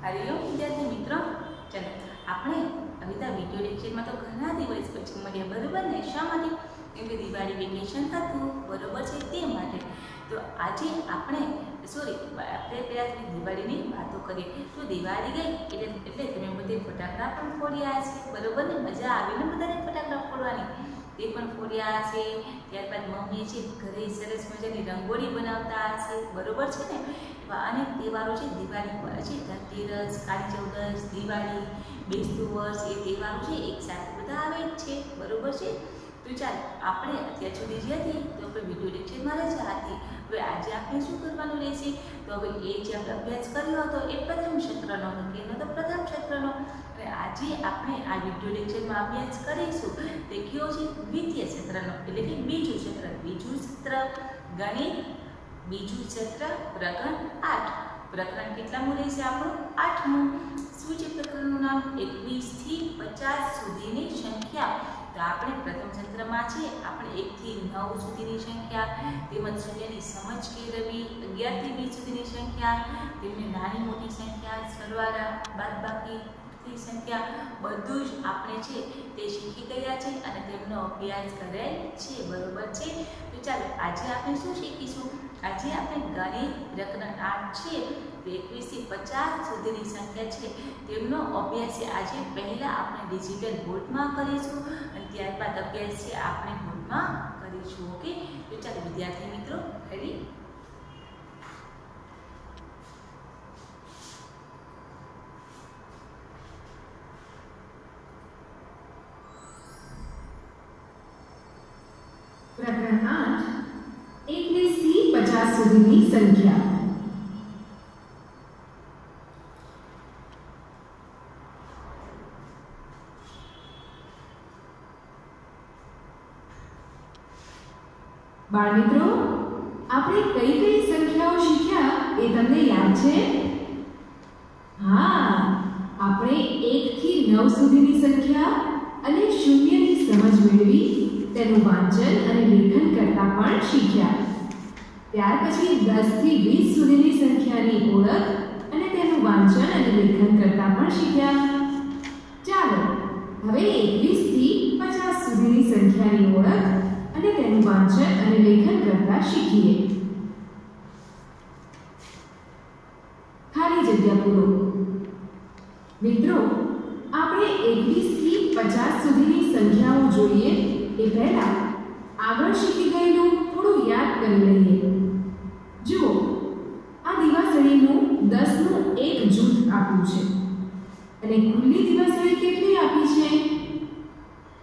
हरिओम विद्यार्थी मित्रों, चलो આપણે અવિતા વિડિયો લેક્ચરમાં તો ઘણા દિવસ પછી મળ્યા, બરોબર ને? શા માટે? કેમ કે દિવાળી વેકેશન હતું, બરોબર છે, તે માટે. તો આજે આપણે પહેલા દિવાળીની વાતો કરીએ. તો દિવાળી ગઈ એટલે તમે બધે ફટાકડા પણ ફોડ્યા છે, બરોબર ને? મજા આવી ને બધાને ફટાકડા ફોડવાની? તે પણ ફોડ્યા છે. ત્યારબાદ મમ્મી છે ઘરે સરસ મજાની રંગોળી બનાવતા હશે, બરોબર છે ને? એવા અનેક તહેવારો છે દિવાળી પર છે. ધનતેરસ, કાળી ચૌદસ, દિવાળી, બેસતું વર્ષ, એ તહેવારો છે એક સાથે બધા આવે જ છે, બરોબર છે? તો ચાલો, આપણે અત્યાર સુધી જે હતી તો આપણે વિડીયો લેક્ચરમાં રજા હતી. હવે આજે આપણે શું કરવાનું રહેશે? તો હવે એ જે આપણે અભ્યાસ કર્યો હતો એ પ્રથમ ક્ષેત્રનો હતો, કે એનો તો પ્રથમ ક્ષેત્રનો. અને આજે આપણે આ વિડીયો લેક્ચરમાં અભ્યાસ કરીશું તે કયો છે? દ્વિતીય ક્ષેત્રનો, એટલે કે બીજું ક્ષેત્ર. બીજું ક્ષેત્ર ગણિત, બીજું ક્ષેત્ર પ્રકરણ 8. પ્રકરણ કેટલામું રહેશે આપણું? 8મું. શું છે પ્રકરણનું નામ? 21 થી 50 સુધીની સંખ્યા. તો આપણે પ્રથમ ક્ષેત્રમાં છે આપણે 1 થી 9 સુધીની સંખ્યા, તેમજ શૂન્યની સમજ કેળવવી, 11 થી 20 સુધીની સંખ્યા, તેમને નાની મોટી સંખ્યા, સરવાળા, બાદબાકી સંખ્યા, બધું જ આપણે છે તે શીખી ગયા છે અને તેમનો અભ્યાસ કરેલ છે, બરોબર છે? તો ચાલો, આજે આપણે શું શીખીશું? આજે આપણે ગણિત પ્રકરણ 8 છે, 21 થી 50 સુધીની સંખ્યા છે તેમનો અભ્યાસ છે આજે પહેલા આપણે ડિજિટલ બોર્ડમાં કરીશું અને ત્યારબાદ અભ્યાસ છે આપણે બોર્ડમાં કરીશું. ઓકે? તો ચાલો વિદ્યાર્થી મિત્રો, રેડી? પ્રકરણ 8 21 થી 50 સુધીની સંખ્યા. બાળમિત્રો, આપણે કઈ કઈ સંખ્યાઓ શીખ્યા એ તમને યાદ છે? હા, આપણે 1 થી 9 સુધીની સંખ્યા અને શૂન્યની સમજ મેળવી, તેનું વાંચન અને લેખન કરતા પણ શીખ્યા. ત્યાર પછી 10 થી 20 સુધીની સંખ્યાની ઓળખ અને તેનું વાંચન અને લેખન કરતા પણ શીખ્યા. ચાલો હવે 21 થી 50 સુધીની સંખ્યાની ઓળખ અને તેનું વાંચન અને લેખન કરતા શીખીએ. ખાલી જગ્યા પૂરો. મિત્રો, આપણે 21 થી 50 સુધીની સંખ્યાઓ જોઈએ એ પહેલા આગળ શીખી ગયેલું થોડું યાદ કરી લઈએ. જુઓ, આ દિવાસળીનું 10નું એક જૂથ આપ્યું છે અને ખુલ્લી દિવાસળી કેટલી આપી છે?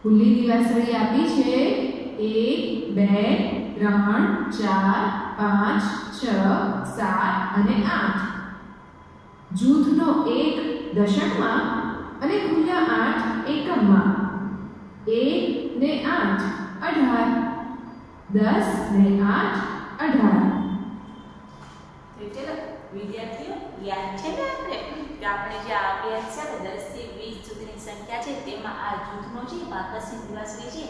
ખુલ્લી દિવાસળી આપી છે 1, 2, 3, 4, 5, 6, 7 અને 8. જૂથનો 1 દશકમાં અને ખુલ્લા 8 એકમમાં. 1 ને 8 18, 10 ને 8 18. ચલો વિદ્યાર્થીઓ, યાદ છે ને કે આપણે જે અભ્યાસ છે 10 થી 20 સુધીની સંખ્યા છે તેમાં આ જૂથનો જે આકર્ષિત દિવાસળી છે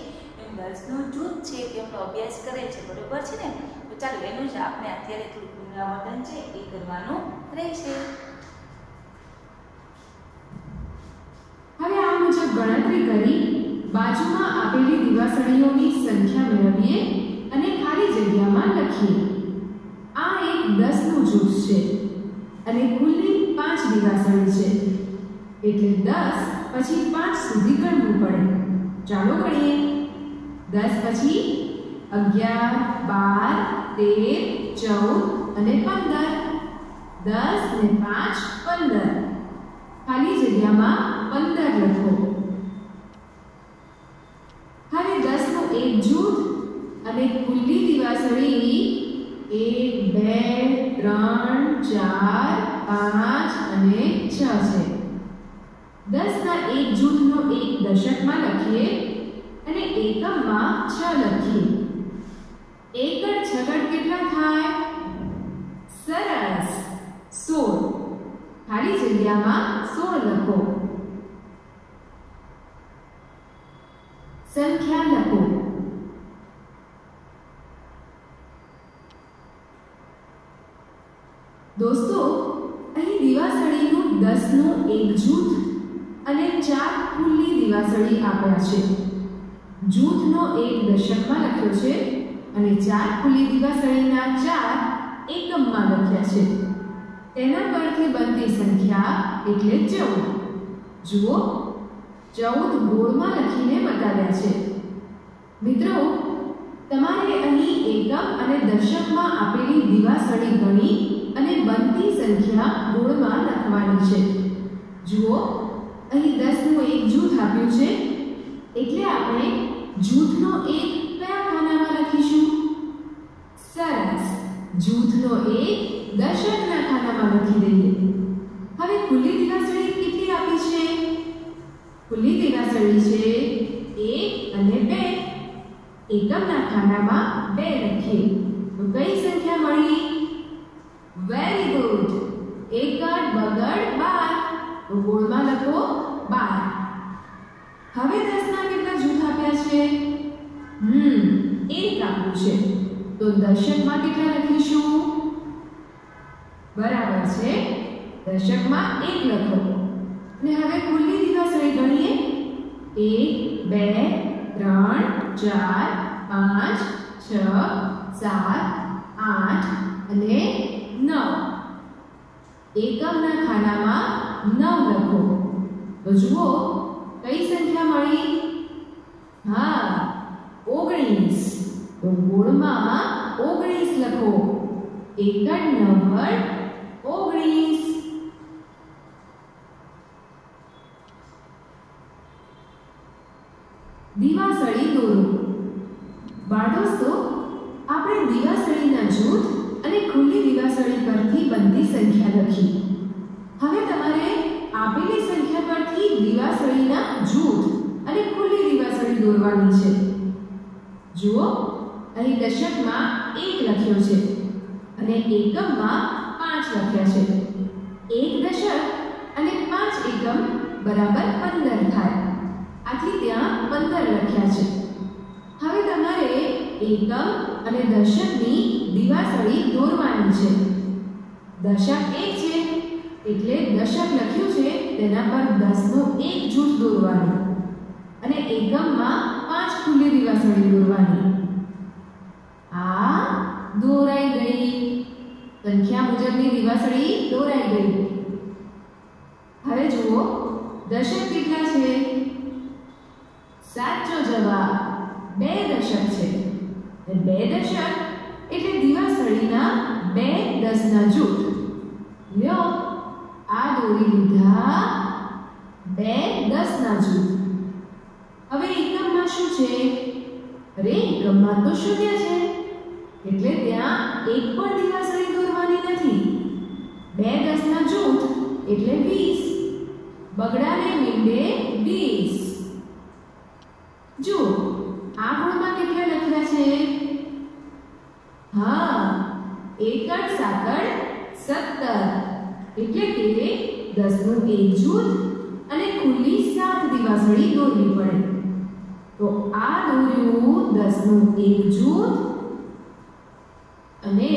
એમ 10નું જૂથ છે તેમનો અભ્યાસ કરે છે, બરોબર છે ને? તો ચાલો એનું જ આપણે અત્યારે થોડું પુનરાવર્તન છે એ કરવાનું રહેશે. હવે આ મુજબ ગણતરી કરી બાજુમાં આપેલી દિવાસળીઓની સંખ્યા મેળવીએ અને ખાલી જગ્યામાં લખીએ. આ એક 10નું જૂથ છે અને ખુલ્લી 5 દિવાસળી છે, એટલે 10 પછી 5 સુધી ગણવું પડે. ચાલો ગણીએ. 10 પછી 11, 12, 13, 14 અને 15. 10 ને 5 15. ખાલી જગ્યામાં 15 લખો. હવે 10નું એક જૂથ અને ખુલ્લી દિવાસળી 1, 2, 3, 4, 5 અને 6 છે. 10ના એક જૂથનો એક દશકમાં લખીએ અને એકમમાં 6 લખીએ. એકડ છગડ કેટલા થાય? સરસ, 16. ખાલી જગ્યામાં 16 લખો. સંખ્યા લખો. દોસ્તો, અહીં દિવાસળીનું 10નું એક જૂથ અને 4 ખુલ્લી દિવાસળી આપ્યા છે. જૂથનો એક દશકમાં લખ્યો છે અને 4 ખુલ્લી દિવાસળીના 4 એકમમાં લખ્યા છે. તેના પરથી બનતી સંખ્યા એટલે 14. જુઓ, 14 ગોળમાં લખીને બતાવ્યા છે. મિત્રો, તમારે અહીં એકમ અને દશકમાં આપેલી દિવાસળી ગણી અને બનતી સંખ્યા ગોળમાં લખવાની છે. જુઓ, અહીં 10નું એક જૂથ આપ્યું છે એટલે આપણે જૂથનો એક કયા ખાનામાં લખીશું? સરસ, જૂથનો એક દશકના ખાનામાં લખી દઈએ. હવે ખુલ્લી દિવાસળી કેટલી આપી છે? ખુલ્લી દિવાસળી છે 1 અને 2. એકમના ખાનામાં 2 લખીએ તો કઈ સંખ્યા મળી? વેરી ગુડ, એકડ બગડ 12. તો ગોળમાં લખો 12. હવે 10ના કેટલા જૂથ આપ્યા છે? 1 આપ્યું છે તો દશકમાં કેટલા લખીશું? બરાબર છે, દશકમાં 1 લખો. અને હવે ખુલ્લી દિવાસળી ગણીએ. 1 2 3 4 5 6 7 8 અને 9. એકમના ખાનામાં 9 લખો. તો જુઓ, કઈ સંખ્યા મળી? હા, 19. તો ગોળમાં 19 લખો. એકડ 9 19. દિવાસળી દોરો. બાળદોસ્તો, આપણે દિવાસળીના જૂથ અને ખુલ્લી દિવાસળી પરથી બનતી સંખ્યા લખી. હવે તમારે આપેલી સંખ્યા પરથી દિવાસળીના જૂથ અને ખુલ્લી દિવાસળી દોરવાની છે. જુઓ, અહીં દશકમાં 1 લખ્યો છે અને એકમમાં 5 લખ્યા છે. 1 દશક અને 5 એકમ બરાબર 15 થાય. આથી ત્યાં 15 લખ્યા છે. હવે તમારે એકમ અને દશકની દિવાસળી દોરવાની છે. દશક 1 છે એટલે દશક લખ્યું છે તેના પર 10નું એક જૂથ દોરવાનું અને એકમમાં 5 ખુલ્લી દિવાસળી દોરવાની. આ દોરાઈ ગઈ. સંખ્યા મુજબની દિવાસળી દોરાઈ ગઈ. હવે જુઓ, દશક કેટલા છે? સાચો જવાબ 2 દશક છે. 2 દશક એટલે દિવાસળીના 2 10ના જૂથ. લ્યો, આ દોરી લીધા 2 10ના જૂથ. હવે એકમમાં શું છે? અરે, એકમમાં તો 0 છે એટલે ત્યાં એક પણ દિવાસળી દોરવાની નથી. 2 10ના જૂથ એટલે 20. બગડાને મીંડે 20. જો, આ ગોળમાં કેટલા લખ્યા છે? હા, એકડ સાકડ 17 એટલે કે 10નું એક જૂથ અને ખુલ્લી 7 દિવાસળી દોરવી પડે. તો આ દોર્યું 10નું એક જૂથ અને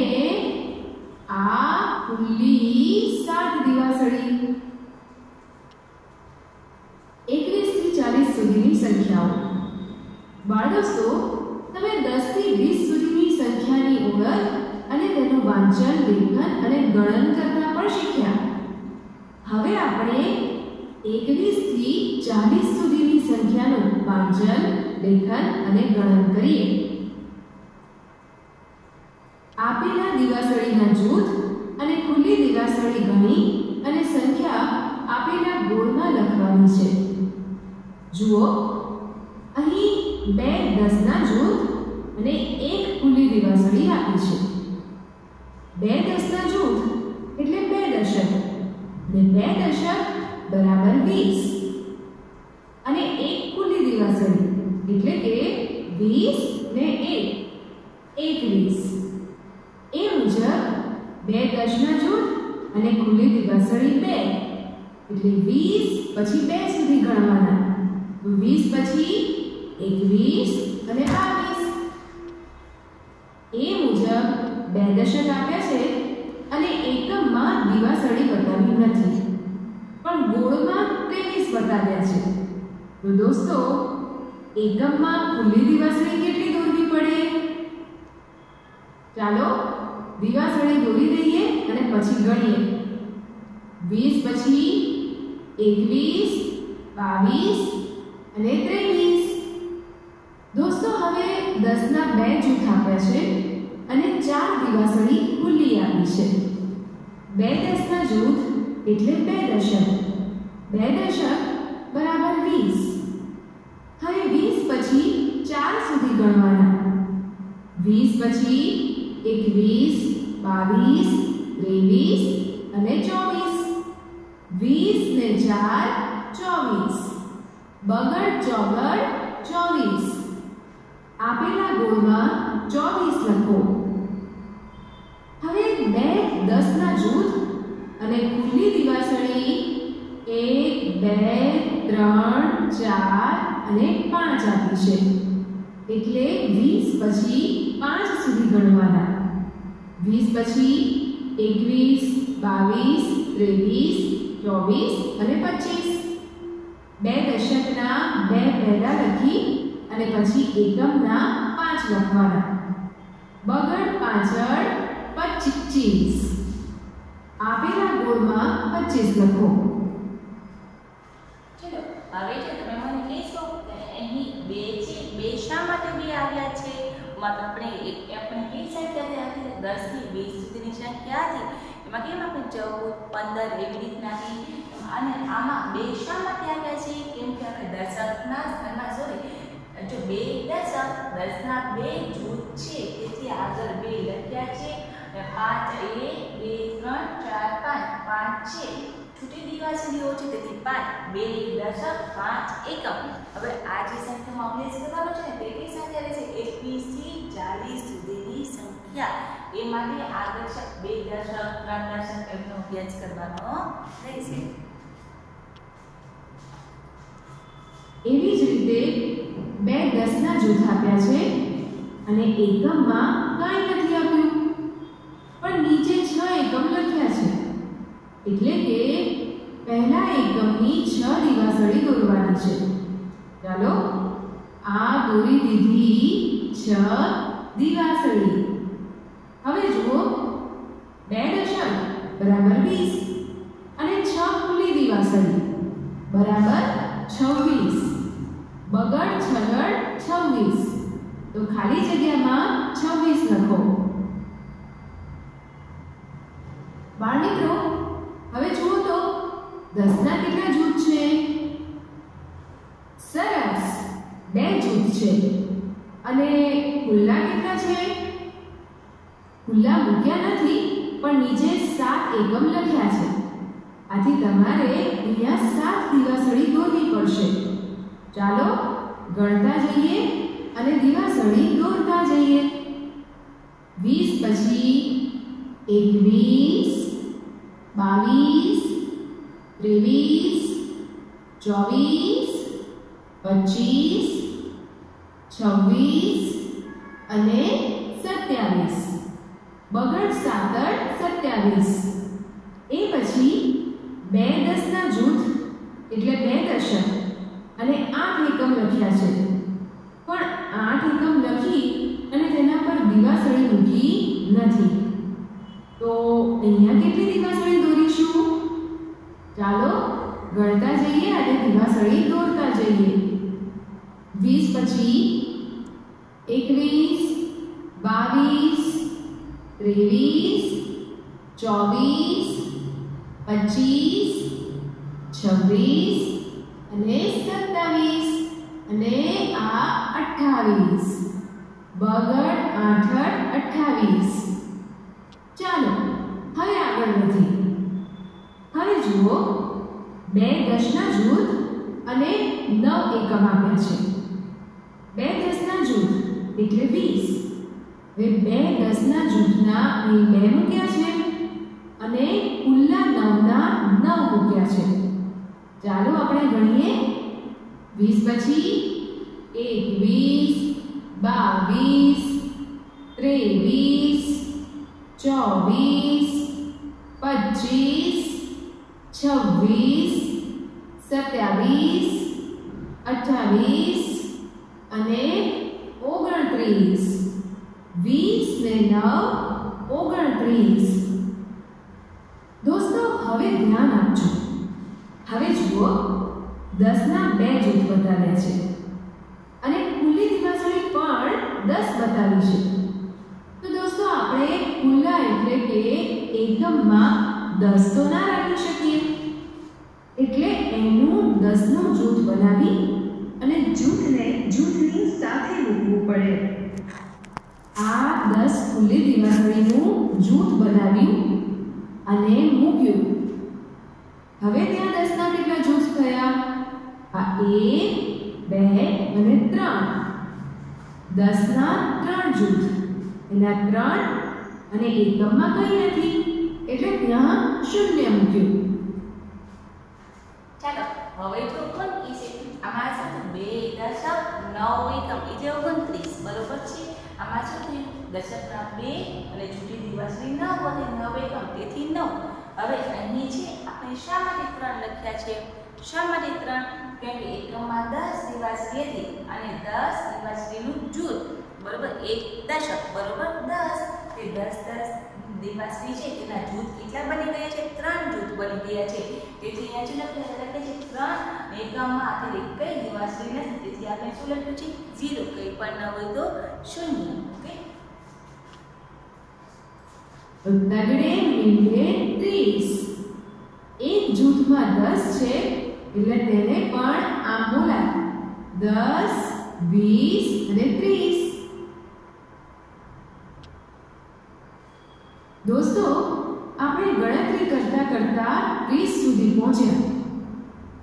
આ ખુલ્લી 7 દિવાસળી. 21 થી 40 સુધીની સંખ્યાઓ. બાળદોસ્તો, તમે 10 થી 20 સુધીની સંખ્યાની ઓળખ અને તેનું વાંચન, લેખન અને ગણન કરતા પણ શીખ્યા. હવે આપણે 21 થી 40 સુધીની સંખ્યાનું વાંચન, લેખન અને ગણન કરીએ. આપેલા દિવાસળીના જૂથ અને ખુલ્લી દિવાસળી ગણી અને સંખ્યા આપેલા ગોળમાં લખવાની છે. જુઓ, અહીં 2 10ના જૂથ અને 1 ખુલ્લી દિવાસળી આપી છે. 2 10ના જૂથ એટલે 2 દશક અને 2 દશક બરાબર 20 અને 1 ખુલ્લી દિવાસળી એટલે કે 20 ને 1 21. એ મુજબ 2 10ના જૂથ અને ખુલ્લી દિવાસળી 2 એટલે 20 પછી 2 સુધી ગણવાના. તો 20 પછી 21 અને 22. એ મુજબ 2 દશક આપ્યા છે અને અને એકમમાં દિવાસળી બતાવી નથી, પણ ગોળમાં 23 બતાવ્યા છે. તો દોસ્તો, એકમમાં ખુલ્લી દિવાસળી કેટલી દોરવી પડે? ચાલો દિવાસળી દોરી દઈએ અને પછી ગણીએ. 20 પછી 21, 22 અને 23. દોસ્તો, હવે 10 ના 2 જૂથ આપ્યા છે અને 4 દિવાસળી ખુલ્લી આપી છે. 2 10 ના જૂથ એટલે 2 દશક. 2 દશક બરાબર 20. હવે 20 પછી 4 સુધી ગણવાના. 20 પછી 21, 22, 23 અને 24. 20 ને 4 24. બગડ ચોગડ 24. આપેલા ગોળમાં 24 લખો. હવે 2 10 ના જૂથ અને ખુલ્લી દિવાસળી 1, 2, 3, 4 અને 5 આપી છે. એટલે 20 પછી 5 સુધી ગણવાના. 20 પછી 21, 22, 23, 24 અને 25. 2 દશકના 2 પહેલા લખી અને પછી એકમના 5 લખવાના. બગડ પાછળ 25. આપેલા ગોળમાં 25 લખો. ચલો હવે જો તમે મને કહેશો કે અહીં 2 છે, 2 શા માટે 2 આવ્યા છે? આપણે કઈ સંખ્યા હતી? 10 થી 20 સુધીની સંખ્યા હતી, એમાં કેમ આપણે 14, 15 એવી રીતના હતી. અને આમાં 2 શા માટે આવ્યા છે? કેમ કે આપણે દશકના સ્થાનમાં જો 2 દશક 10 ના 2 જૂથ છે, તેથી આગળ 2 લખ્યા છે. 5 1 2 3 4 5 5 છે. છૂટી દિવાસળીઓ છે, તેથી 5 2 દશક 5 એકમ. હવે આ જે સંખ્યામાં અભ્યાસ કરવાનો છે ને, તે કઈ સંખ્યા રહેશે? 21 થી 40 સુધીની સંખ્યા. એ માટે આગળ છે 2 દશક 3 દશક એમનો અભ્યાસ કરવાનો રહેશે. એવી જ રીતે 2 10 ના જૂથ આપ્યા છે અને એકમમાં કાંઈ નથી આપ્યું, પણ નીચે 6 એકમ લખ્યા છે. એટલે કે પહેલા એકમની 6 દિવાસળી દોરવાની છે. ચાલો આ દોરી દીધી 6 દિવાસળી. હવે જુઓ, 2 દશક બરાબર 20 અને 6 ખુલ્લી દિવાસળી બરાબર 26. બગડ છગડ 26. તો ખાલી જગ્યામાં 26 લખો. બાળમિત્રો, હવે જુઓ તો 10 ના કેટલા જૂથ છે? સરસ, 2 જૂથ છે. અને ખુલ્લા કેટલા છે? ખુલ્લા મૂક્યા નથી, પણ નીચે 7 એકમ લખ્યા છે. આથી તમારે અહીંયા 7 દિવાસળી દોરવી પડશે. ચાલો ગણતા જઈએ અને દિવાસળી દોરતા જઈએ. 20 પછી 21, 22, 23, 24, 25, 26 અને 27. બગડ 7 27. એ પછી 2 10 ના જૂથ એટલે 2 દશક અને 8 એકમ લખ્યા છે. પણ 8 એકમ લખી અને તેના પર દિવાસળી મૂકી નથી. તો અહીંયા કેટલી દિવાસળી દોરીશું? ચાલો ગણતા જઈએ અને દિવાસળી દોરતા જઈએ. 20 પછી 21, 22, 23, 24, 25, 26 અને 27 અને આ 28. બગડ 8 28. ચાલો હવે આગળ વધીએ. હવે જુઓ, 2 10 ના જૂથ અને 9 એકમ આપ્યા છે. 2 10 ના જૂથ એટલે 20. હવે 2 10 ના જૂથના અહીં 2 મૂક્યા છે અને ખુલ્લા 9 ના 9 મૂક્યા છે. ચાલો આપણે ગણીએ. 20 પછી 21, 22, 23, 24, 25, 26, 27, 28 અને 29. 20 ને 9 29. દોસ્તો હવે ધ્યાન આપજો. હવે જુઓ 10 ના 2 જૂથ બતાવ્યા છે અને ખુલ્લી દિવાસળી પણ 10 બતાવી છે. તો દોસ્તો આપણે ખુલ્લા એટલે કે એકમમાં 10 તો ના રાખી શકીએ, એટલે એનું 10 નું જૂથ બનાવી અને જૂથની સાથે મૂકવું પડે. આ 10 ખુલ્લી દિવાસળીનું જૂથ બનાવ્યું અને મૂક્યું. હવે ત્યાં 10 ના કેટલા જૂથ થયા? આ 1, 2 અને 3. 10 ના 3 જૂથ. એના 3 અને એકમમાં કંઈ નથી એટલે ત્યાં 0 મૂક્યું. ચાલો હવે જો કોણ કીશે આમાં શું 2 દશક 9 એકમ એટલે 29 બરોબર છે. આમાં શું થયું દશકના 2 અને જૂઠી દિવાસળી 9 અને 9 એકમ તેથી 9. હવે અહીં છે આપણે શા માટે 3 લખ્યા છે? શા માટે 3? કેમ કે એકમમાં 10 દિવાસળી હતી અને 10 દિવાસળીનું જૂથ બરોબર 1 દશક બરોબર 10 તે 10 દિવાસળી છે તેના જૂથ કેટલા બની ગયા છે? 3 જૂથ બની ગયા છે. તેથી અહીંયા શું લખે છે 3 એકમમાં આખી કઈ દિવાસળી નથી, તેથી આપણે શું લખ્યું છે 0. કંઈ પણ ન હોય તો 0. ઓકે. તગડે મીંડે 30. એક જૂથમાં 10 છે એટલે તેને પણ આમ બોલાય 10, 20 અને 30. દોસ્તો આપણે ગણતરી કરતા કરતા 30 સુધી પહોંચ્યા.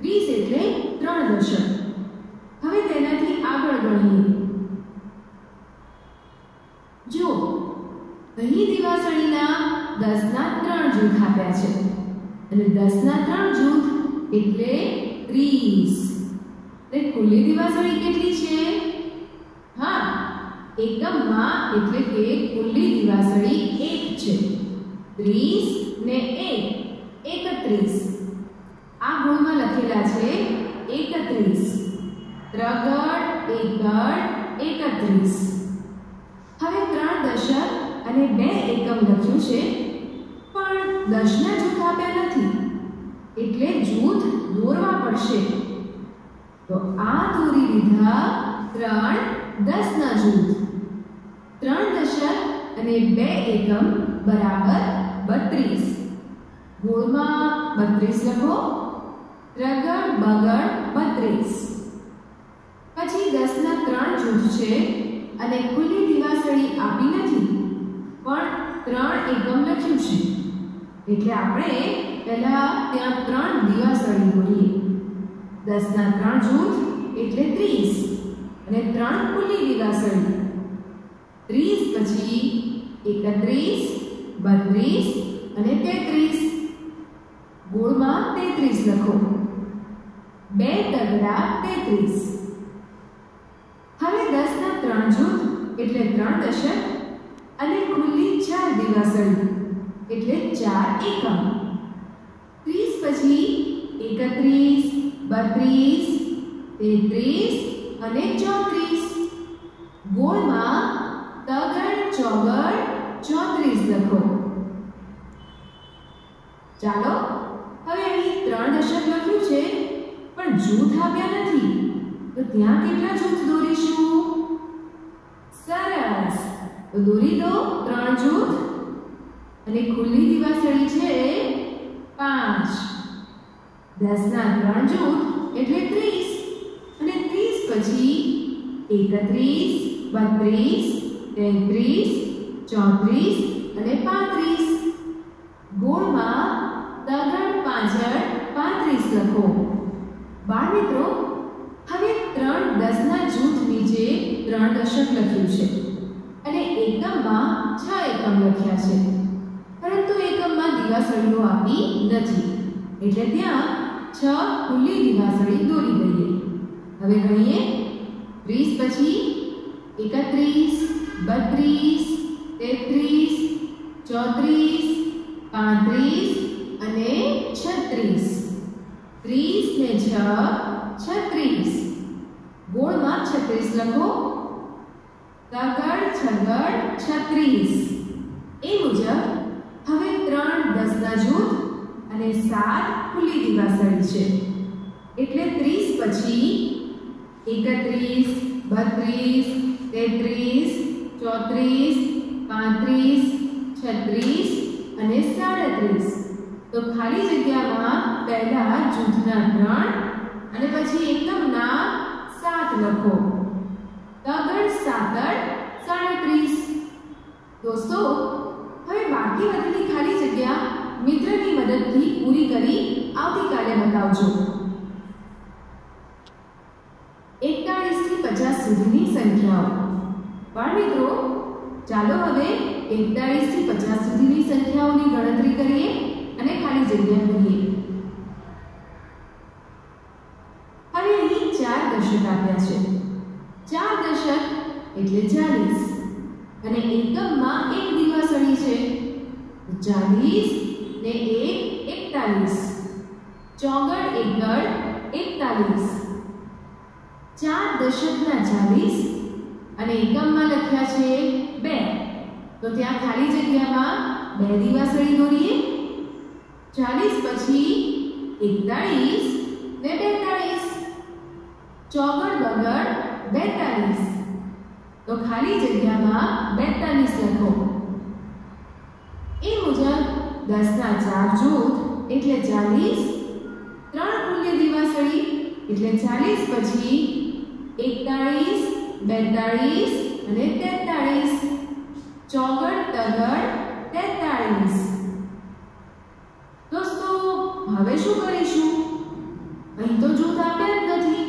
30 એટલે 3 દશક. હવે તેનાથી આગળ ગણીએ. જો અહીં દિવાસળીના 10 ના 3 જૂથ આપ્યા છે અને 10 ના 3 જૂથ એટલે 30. તે ખુલ્લી દિવાસળી કેટલી છે? હા, એકમમાં એટલે કે ખુલ્લી દિવાસળી 1 છે. 30 ને 1 31. આ ગોળમાં લખેલા છે 31. ત્રગડ એકડ 31. હવે 3 દશક અને 2 એકમ લખ્યું છે પણ 10 ના જૂથ આપ્યા નથી એટલે જૂથ દોરવા પડશે. તો આ દોરી લીધા 3 10 ના જૂથ. 3 દશક અને 2 એકમ બરાબર 32. ગોળમાં 32 લખો. રગડ બગડ 32. પછી 10 ના 3 જૂથ છે અને ખુલ્લી દિવાસળી આપી નથી પણ 3 એકમ લખ્યું છે એટલે આપણે પહેલા ત્યાં 3 દિવાસળી દોરીએ. 10 ના 3 જૂથ એટલે 30 અને 3 ખુલ્લી દિવાસળી. 30 પછી 31, 32 અને 33. ગોળમાં 33 લખો. 2 તગડા 33. હવે 10 ના 3 જૂથ એટલે 3 દશક અને ખુલ્લી 4 દિવાસળી એટલે 4 એકમ. 30 પછી 31, 32, 33 અને 34. ગોળમાં તગડ ચોગડ 34 લખો. ચાલો હવે અહીં 3 દશક લખ્યું છે પણ જૂથ આપ્યા નથી તો ત્યાં કેટલા જૂથ દોરીશું? સરસ, તો દોરી દો 3 જૂથ અને ખુલ્લી દિવાસળી છે 5. 10 ના 3 જૂથ એટલે 30 અને 30 પછી 31, 32, 33, 34 અને 35. ગોળમાં તગડ પાછળ 35 લખો. બાળ મિત્રો હવે 3 10 ના જૂથ નીચે 3 દશક લખ્યું છે અને એકમમાં 6 એકમ લખ્યા છે પરંતુ એકમમાં દિવાસળીઓ આપી નથી એટલે ત્યાં 6 ખુલ્લી દિવાસળી દોરી દઈએ. હવે ગણીએ. 30 પછી 31, 32, 33, 34, 35 અને 36. 30 ને 6 36. ગોળમાં 36 લખો. તગડ છગડ 36. એ મુજબ હવે 3 10ના જૂથ અને 7 ખુલ્લી દિવાસળી છે. એટલે 30 પછી 31 32 33 34 35 36 અને 37. તો ખાલી જગ્યામાં પહેલા જૂથના 3 અને પછી એકમના 7 લખો. તગડ સાતડ 37. દોસ્તો, હવે બાકી વધેલી ખાલી જગ્યા મિત્રની મદદથી પૂરી કરી આવતીકાલે બતાવજો. 41 થી 50 સુધીની સંખ્યાઓ. બાળમિત્રો, ચાલો હવે 41 થી 50 સુધીની સંખ્યાઓની ગણતરી કરીએ અને ખાલી જગ્યા ભરીએ. હવે અહીં 4 દશક આપ્યા છે. 4 દશક એટલે 40 અને એકમમાં એક દિવાસળી છે. 40 ને 1 41. ચોગડ એકડ 41. 4 દશકના 40 અને એકમમાં લખ્યા છે 2. તો ત્યાં ખાલી જગ્યામાં 2 દિવાસળી દોરીએ. 40 પછી 41 ને 42. ચોગડ બગડ 42. તો ખાલી જગ્યામાં 42 લખો. એ મુજબ 10ના 4 જૂથ એટલે 40. 3 ખુલ્લી દિવાસળી એટલે 40 પછી 41 42 અને 43. ચોગડ તગડ 43. દોસ્તો, હવે શું કરીશું? અહીં તો જૂથ આપ્યા જ નથી.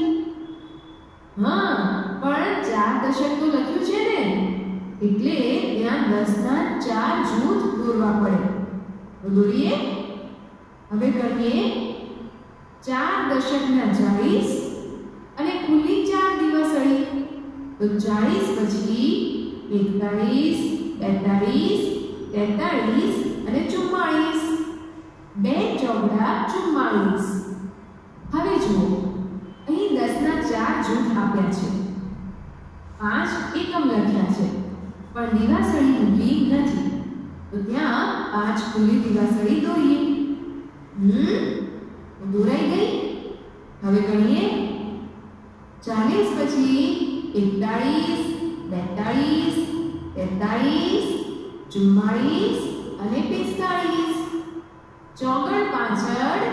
હા, પણ 4 દશક તો લખ્યું છે ને, એટલે ત્યાં 10ના 4 જૂથ દોરવા પડે. તો દોરીએ. હવે ગણીએ. 4 દશકના 40 અને ખુલ્લી 4 દિવાસળી. તો 40 પછી 41 42 43 અને 44. 2 ચોગડા 44. હવે જુઓ, અહીં 10ના 4 જૂથ આપ્યા છે. 5 એકમ લખ્યા છે, પણ દિવાસળી મૂકી નથી. તો ત્યાં 5 ખુલ્લી દિવાસળી દોરીએ. દોરાઈ ગઈ. હવે ગણીએ. 40 પછી 41 42 43 44 અને 45. ચોગડ પાછળ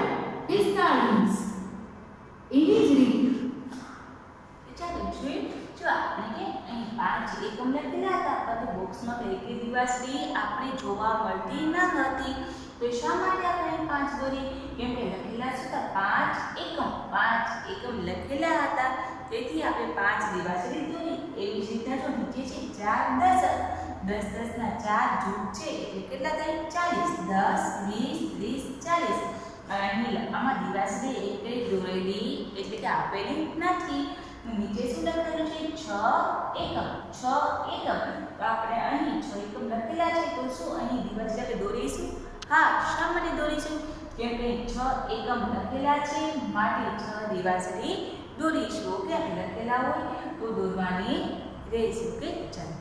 45. એવી જ રીતે ચાલો જોઈએ. જો આપણે અહીં 5 એકમ લખેલા હતા, પરંતુ બોક્સમાં કઈ દિવાસળી આપણે જોવા મળતી ન હતી. તો શા માટે આપણે 5 દોરી? કેમ કે લખેલા છે 5 એકમ લખેલા હતા, તેથી આપણે 5 દિવાસળી દોરી. એવી જ રીતે જો નીચે છે 4 દશક. 10 10ના 4 જૂથ છે એટલે કેટલા થાય? 40. 10 20 30 40. અહીં આમાં દિવાસળી એકલી દોરેલી એટલે કે આપેલી નથી. નીચે શું લખેલું છે? 6 એકમ. 6 એકમ. તો આપણે અહીં 6 એકમ લખેલા છે, તો શું અહીં દિવાસળી આપણે દોરીશું? હા, શા માટે દોરીશું? કેમ કે 6 એકમ લખેલા છે, માટે 6 દિવાસળી દોરીશું. ઓકે, આપણે લખેલા હોય તો દોરવાની રહેશે. ઓકે, ચાલો.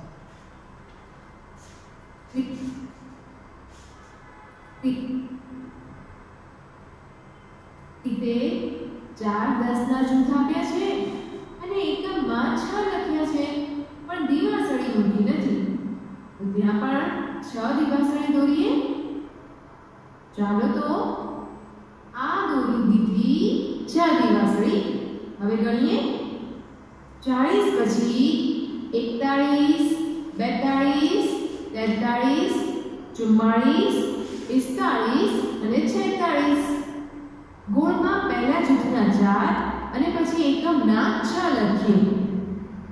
તે 4 10ના જૂથ આપ્યા છે અને એકમમાં 6 લખ્યા છે, પણ દિવાસળી મૂકી નથી. તો ત્યાં પણ 6 દિવાસળી દોરીએ. ચાલો તો આ દોરી દીધી 6 દિવાસળી. હવે ગણીએ. 40 પછી 41 42 43 44 45 અને 46. ગોળમાં પહેલા જૂથના 4 અને પછી એકમના 6 લખીએ.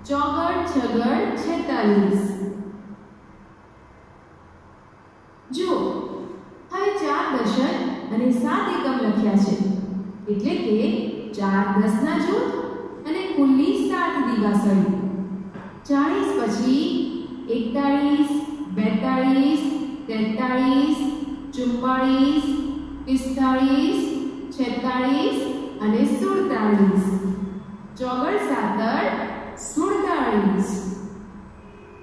ચોગડ છગડ 46. જો હવે 4 દશક અને 7 એકમ લખ્યા છે, એટલે કે 4 10ના જૂથ અને કુલ્લી 7 દિવાસળી. 40 પછી 41 42 43 44, 45, 46 અને 47. ચોગડ સાતડ 47.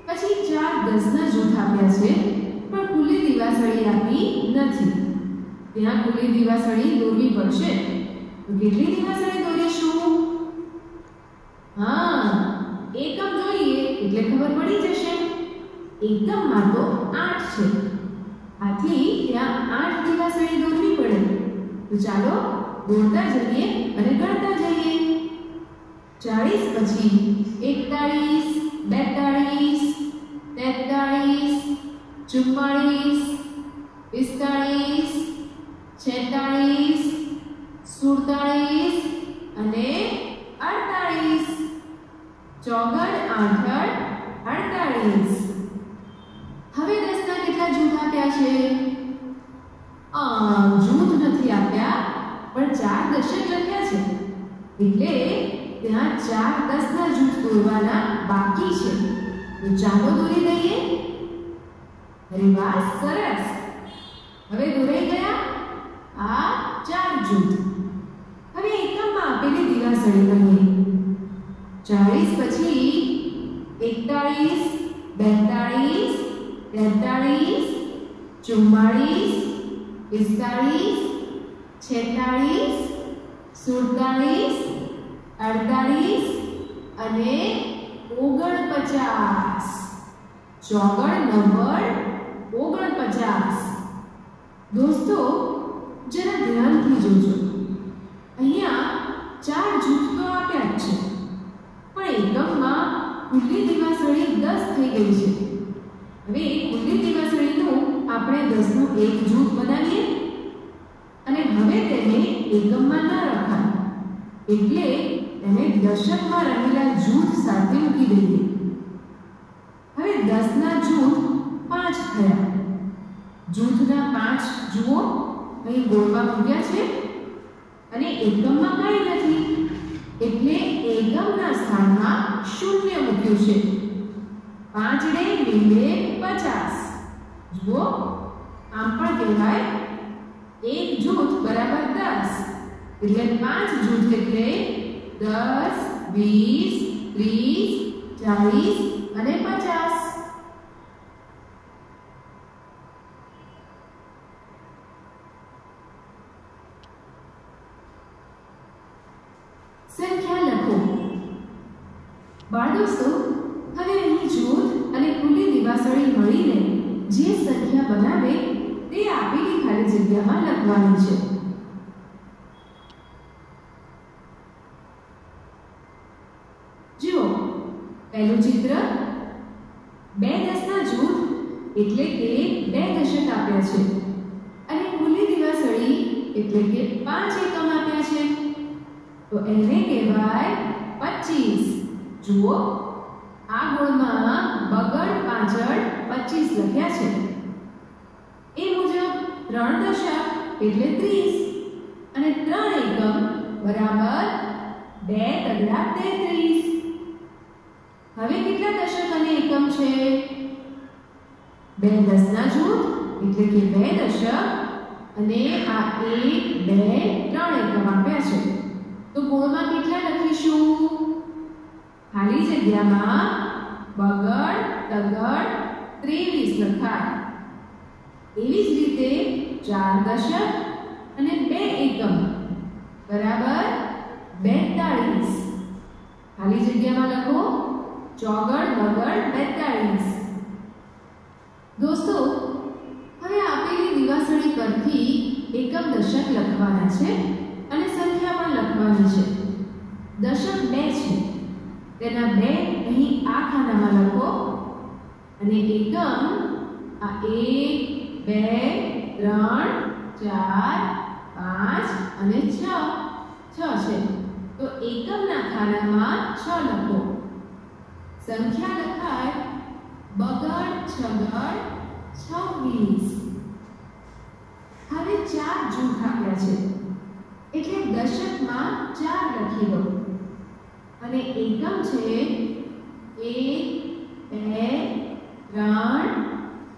પછી 4 10ના જૂથ આપ્યા છે પણ ખુલ્લી દિવાસળી આપી નથી. ત્યાં ખુલ્લી દિવાસળી દોરવી પડશે. તો કેટલી દિવાસળી દોરીશું? હા, એકમ જોઈએ એટલે ખબર પડી જશે. એકમમાં તો 8 છે. આથી ત્યાં 8 દિવાસળી દોરવી પડે. તો ચાલો દોરતા જઈએ અને ગણતા જઈએ. 40 પછી 41, 42, 43, 44, 45, 46, 47 અને 48. ચોગડ આઠડ 48. હવે 10ના કેટલા જૂથ આપ્યા છે? જૂથ નથી આપ્યા પણ 4 દશક લખ્યા છે. એટલે ત્યાં 4 10ના જૂથ દોરવાના બાકી છે. તો ચાલો દોરી દઈએ. અરે વાહ, સરસ. હવે દોરાઈ ગયા આ 4 જૂથ. હવે એકમમાં આપેલી દિવાસળી ગણીએ. 40 પછી 41, 42, 43, 44, 45, 46, 47, 48 અને 49. ચોગડ નંબર 49. દોસ્તો જરા ધ્યાનથી જોજો. અહીંયા 4 જૂથ તો આપ્યા જ છે પણ એકમમાં ખુલ્લી દિવાસળી 10 થઈ ગઈ છે. હવે ખુલ્લી દિવાસળીનું આપણે 10નું એક જૂથ બનાવીએ અને હવે તેને એકમમાં ન રખાય એટલે તેને દશકમાં રહેલા જૂથ સાથે મૂકી દઈએ. હવે 10ના જૂથ 5 થયા. જૂથના 5 જુઓ અહીં ગોળમાં મૂક્યા છે અને એકમમાં કાંઈ નથી એટલે એકમના સ્થાનમાં 0 મૂક્યું છે. 5 ને મીંડે 50. જુઓ આમ પણ કહેવાય એક જૂથ બરાબર 10 એટલે 5 જૂથ એટલે 10, 20, 30, 40 અને 50. સંખ્યા લખો. બાળદોસ્તો હવે અહીં જૂથ અને ખુલ્લી દિવાસળી મળીને જે સંખ્યા બનાવે તે આપેલી ખાલી જગ્યામાં લખવાની છે. જુઓ પહેલું ચિત્ર. 2 10ના જૂથ એટલે કે 2 દશક આપ્યા છે અને ખુલ્લી દિવાસળી એટલે કે 5 એકમ આપ્યા છે. તો એને કહેવાય 25. જુઓ આ ગોળમાં બગડ પાછળ 25 લખ્યા છે. એ મુજબ 3 દશક એટલે 30 અને 3 એકમ બરાબર 2 તગડા 33. હવે કેટલા દશક અને એકમ છે? 2 10ના જૂથ એટલે કે 2 દશક અને આ 1, 2, 3 એકમ આપ્યા છે. તો ગોળમાં કેટલા લખીશું? ખાલી જગ્યામાં બગડ તગડ 23 લખાય. એવી જ રીતે 4 દશક અને 2 એકમ બરાબર 42. ખાલી જગ્યામાં લખો ચોગડ બગડ 42. દોસ્તો હવે આપેલી દિવાસળી પરથી એકમ દશક લખવાના છે અને સંખ્યા પણ લખવાની છે. દશક 2 છે તેના 2 અહીં આ ખાનામાં લખો અને એકમ આ 1, 2, 3, 4, 5 અને 6 છે. તો એકમના ખાનામાં 6 લખો. સંખ્યા લખાય બગડ છગડ 26. હવે 4 જૂથ આપ્યા છે એટલે દશકમાં 4 લખી દો અને એકમ છે 1, 2, 3, 4,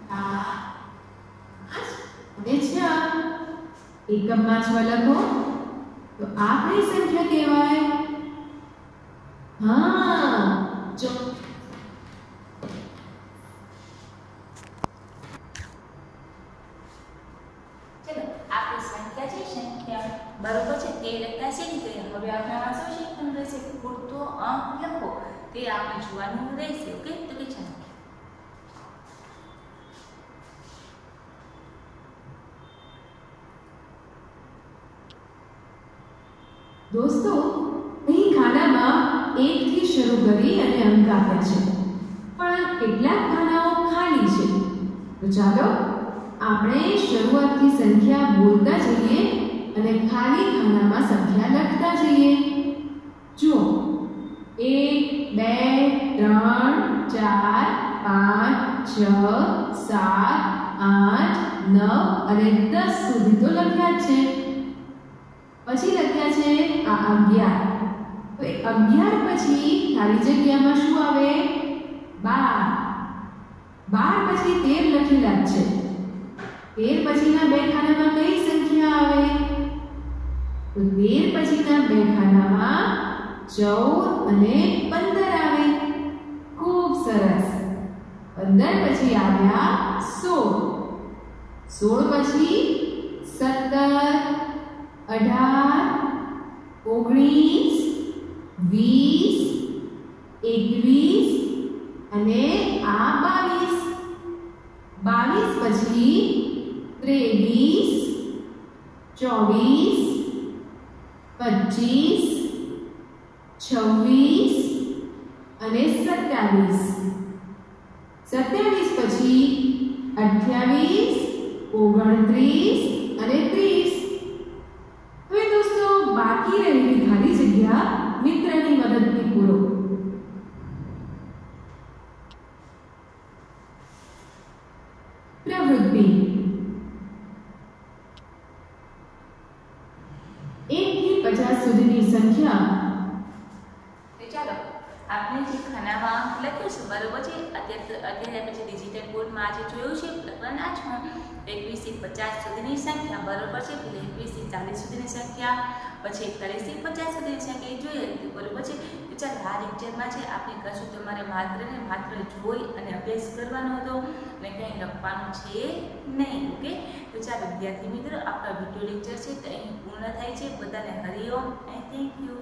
5 અને 6. એકમમાં 6 લખો તો આ કઈ સંખ્યા કહેવાય? હા, જો બરોબર છે તે લખતા શીખી ગયા. હવે આપણે આ શું શીખવાનું રહેશે? પૂરતો અંક લખો તે આપણે જોવાનું રહેશે. ઓકે, તો કે ચાલો દોસ્તો, અહીં ખાનામાં 1 થી શરૂ કરી અને અંક આપ્યા છે, પણ કેટલાક ખાનાઓ ખાલી છે. તો ચાલો આપણે શરૂઆતથી સંખ્યા બોલતા જઈએ અને ખાલી ખાનામાં સંખ્યા લખતા જઈએ. જુઓ, 1 2 3 4 5 6 7 8 9 અને 10 સુધી તો લખ્યા છે. પછી લખ્યા છે આ 11. તો 11 પછી ખાલી જગ્યામાં શું આવે? 12. 12 પછી 13 લખેલા છે. 13 પછીના બે ખાનામાં કઈ સંખ્યા આવે? તો 13 પછીના બે ખાનામાં 14 અને 15 આવે. ખૂબ સરસ. 15 પછી આવ્યા 16. 16 પછી 17 18 19 20 21 અને આ 22. 22 પછી 23 24 25 26 અને 27. 27 પછી 28 29 અને 30. હવે દોસ્તો, બાકી રહેલી ખાલી જગ્યા મિત્રની મદદથી પૂરો. પ્રવૃત્તિ 1 થી 50 સુધીની સંખ્યા. ચાલો આપણે જે ખાનામાં લખ્યું છે બરોબર છે. અત્યારે આપણે જે ડિજિટલ બોર્ડમાં આજે જોયું છે લખવાના છો 21 થી 50 સુધીની સંખ્યા બરોબર છે. એટલે 21 થી 40 સુધીની સંખ્યા, પછી 41 થી 50 સુધીની સંખ્યા એ જોઈએ હતી બરોબર છે. તો ચાલો આ લેક્ચરમાં છે આપણે કશું તમારે માત્ર ને માત્ર જોઈ અને અભ્યાસ કરવાનો હતો અને કંઈ લખવાનું છે નહીં. ઓકે, તો ચાલો વિદ્યાર્થી મિત્રો, આપણા વિડીયો લેક્ચર છે તો અહીં પૂર્ણ થાય છે. બધાને હરિઓમ અને થેન્ક યુ.